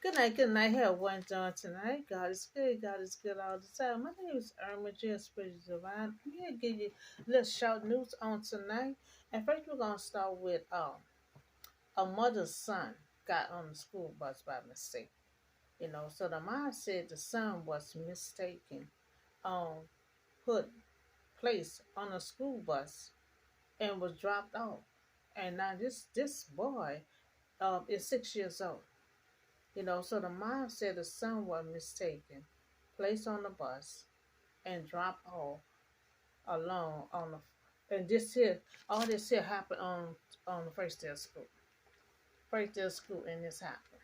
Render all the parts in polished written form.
Good night. Here, one John tonight. God is good. God is good all the time. My name is Irma J. Spiritual Divine. I'm here to give you a little short news on tonight. And first, we're gonna start with a mother's son got on the school bus by mistake. So the mom said the son was mistaken, um, put placed on a school bus and was dropped off. And now this boy is 6 years old. So the mom said the son was mistaken, placed on the bus, and dropped off alone on the. And all this here happened on the first day of school. First day of school, and this happened.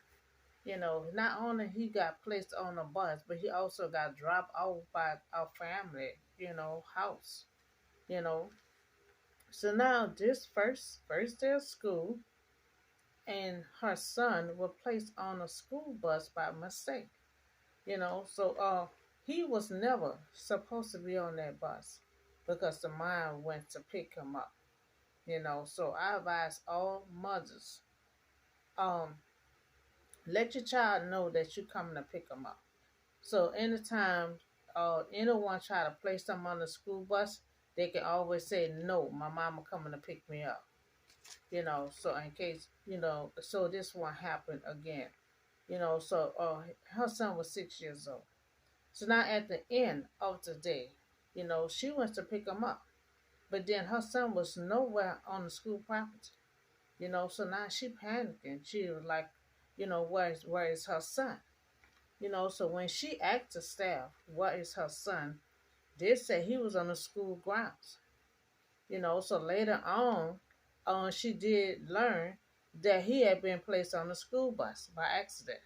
Not only he got placed on a bus, but he also got dropped off by a family, house. You know. So now this first day of school, and her son was placed on a school bus by mistake. So he was never supposed to be on that bus because the mom went to pick him up. So I advise all mothers, um, let your child know that you're coming to pick them up. So anytime anyone try to place them on the school bus, they can always say, no, my mama coming to pick me up. So in case, so this won't happen again. So her son was 6 years old. So now at the end of the day, she went to pick him up. But then her son was nowhere on the school property. So now she panicking. She was like, where is her son? So when she asked the staff, what is her son? They said he was on the school grounds. So later on, she did learn that he had been placed on the school bus by accident.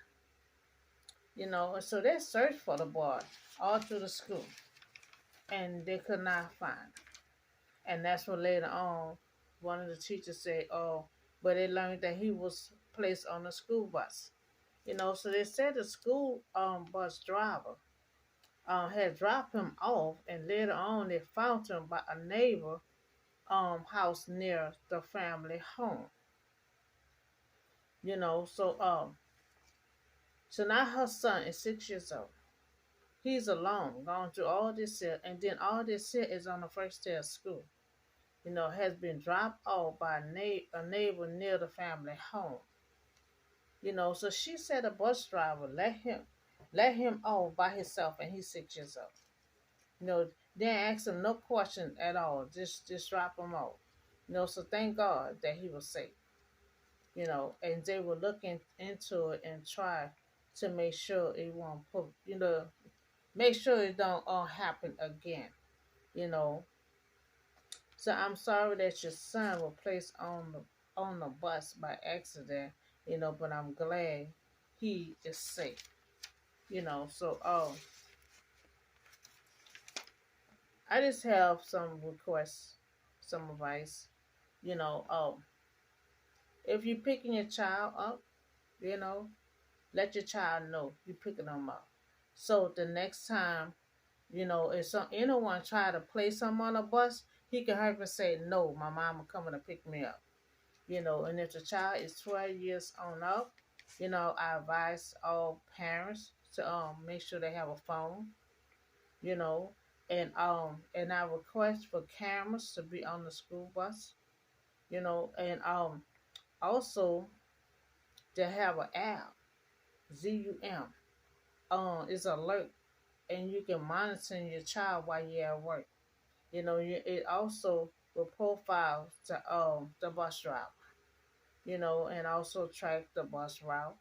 And so they searched for the boy all through the school, and they could not find him. And that's when later on, one of the teachers said, "Oh, but they learned that he was placed on a school bus." So they said the school bus driver had dropped him off, and later on they found him by a neighbor house near the family home. So now her son is 6 years old. He's alone, gone through all this here, and then all this here is on the first day of school. Has been dropped off by a neighbor near the family home. So she said the bus driver let him off by himself, and he's 6 years old. Didn't ask him no question at all. Just drop him off. So thank God that he was safe. And they were looking into it and try to make sure it won't make sure it don't happen again. You know, so I'm sorry that your son was placed on the bus by accident. But I'm glad he is safe. So I just have some requests, some advice. You know, if you're picking your child up, you know, let your child know you're picking them up. So the next time, if anyone try to place him on a bus, he can hurry and say, "No, my mama coming to pick me up." And if the child is 12 years on up, I advise all parents to make sure they have a phone, you know, and I request for cameras to be on the school bus, and also to have an app, ZUM, is alert, and you can monitor your child while you're at work. It also will profile the bus driver, and also track the bus route,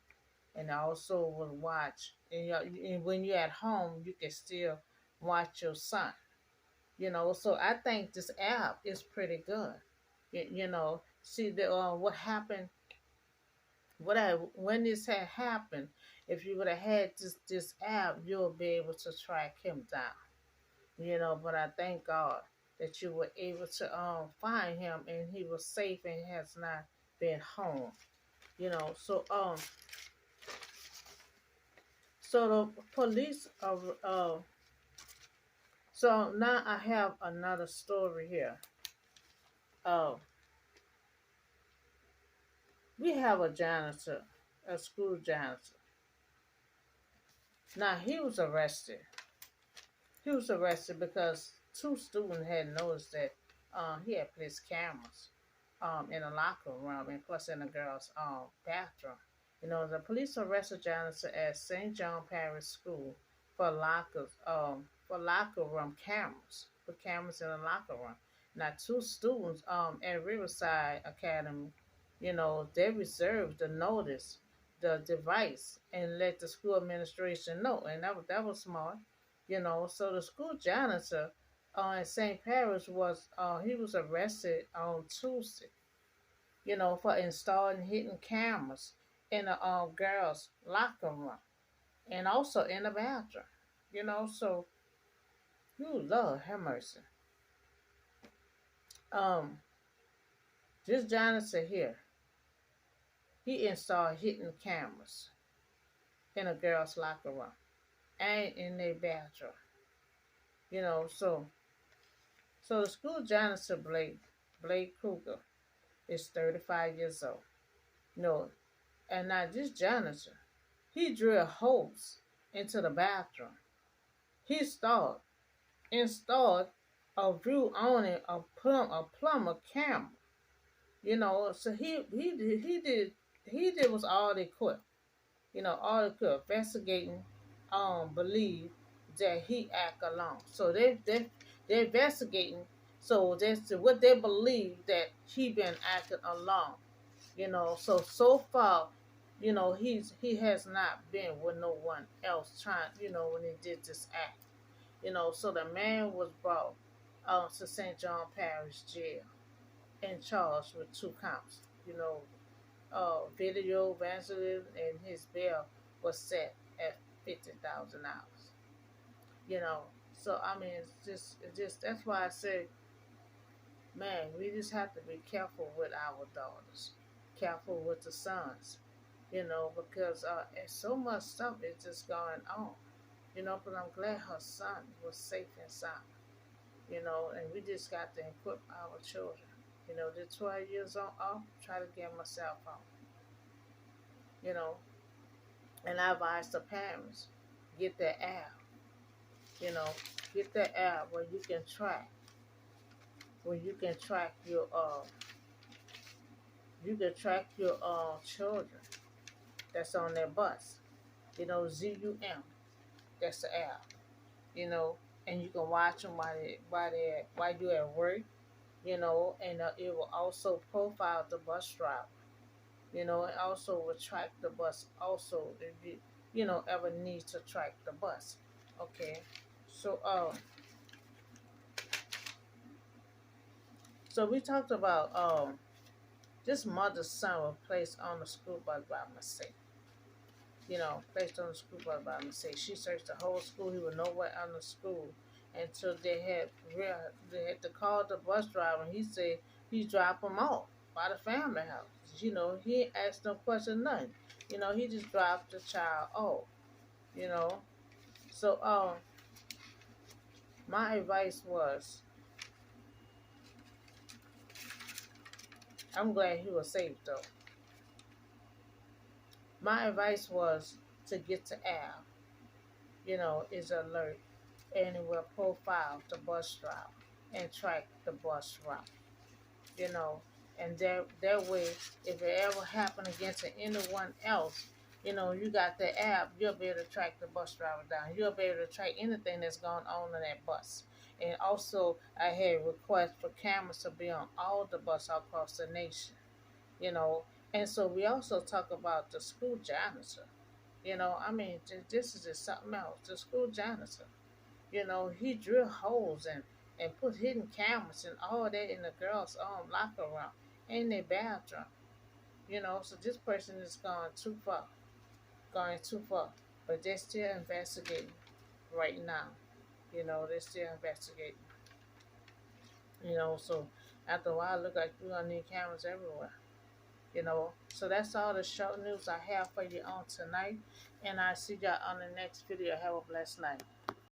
and also will watch. And when you're at home, you can still watch your son. So I think this app is pretty good. See what happened. When this had happened, if you would have had this app, you'll be able to track him down. But I thank God that you were able to find him, and he was safe and has not been home. So the police are so now I have another story here. uh we have a janitor, a school janitor. Now he was arrested because two students had noticed that he had placed cameras in a locker room and plus in the girls' bathroom. The police arrested Janitor at St. John Parish School for locker room cameras, for cameras in the locker room. Now, two students at Riverside Academy, they reserved the notice, the device, and let the school administration know, and that was smart. So the school janitor in St. Paris was arrested on Tuesday, for installing hidden cameras in a girls' locker room and also in the bathroom. So you Lord have mercy. Um, this janitor here, he installed hidden cameras in a girls' locker room and in their bathroom. So the school janitor Blake Kruger is 35 years old. No, and now this janitor, he drilled holes into the bathroom. He installed a view on it, a plumber camera. So he did was all they could. All they could investigating believe that he act alone. So they're investigating. So that's what they believe that he been acting alone. So far, he has not been with no one else trying, when he did this act. So the man was brought to St. John Parish Jail and charged with 2 counts. Video vandalism, and his bail was set at $50,000. You know, so I mean, it's just that's why I say, man, we just have to be careful with our daughters, careful with the sons, because so much stuff is just going on, But I'm glad her son was safe and sound, and we just got to equip our children. They're 12 years off, try to get them a cell phone, you know, and I advise the parents, get that app, you know, get that app where you can track your children that's on their bus. ZUM, that's the app. And you can watch them while you're at work. And it will also profile the bus driver. And also will track the bus. Also, if you ever need to track the bus. Okay, so so we talked about this mother's son was placed on the school bus by mistake. Placed on the school bus by mistake. She searched the whole school. He was nowhere on the school until they had to call the bus driver. And he said he dropped him off by the family house. He ain't asked no question, nothing. He just dropped the child off. You know, so my advice was, I'm glad he was safe though. My advice was to get to Al, is alert, and it will profile the bus driver and track the bus route, you know, and that way, if it ever happened again to anyone else, you got the app, you'll be able to track the bus driver down. You'll be able to track anything that's going on in that bus. And also, I had requests for cameras to be on all the buses across the nation, you know. And so we also talk about the school janitor. I mean, this is just something else. The school janitor, he drilled holes and put hidden cameras and all that in the girls' locker room, in their bathroom. So this person is going too far. But they're still investigating right now. They're still investigating. So after a while, it look like we're gonna need cameras everywhere. So that's all the short news I have for you on tonight. And I see y'all on the next video. Have a blessed night.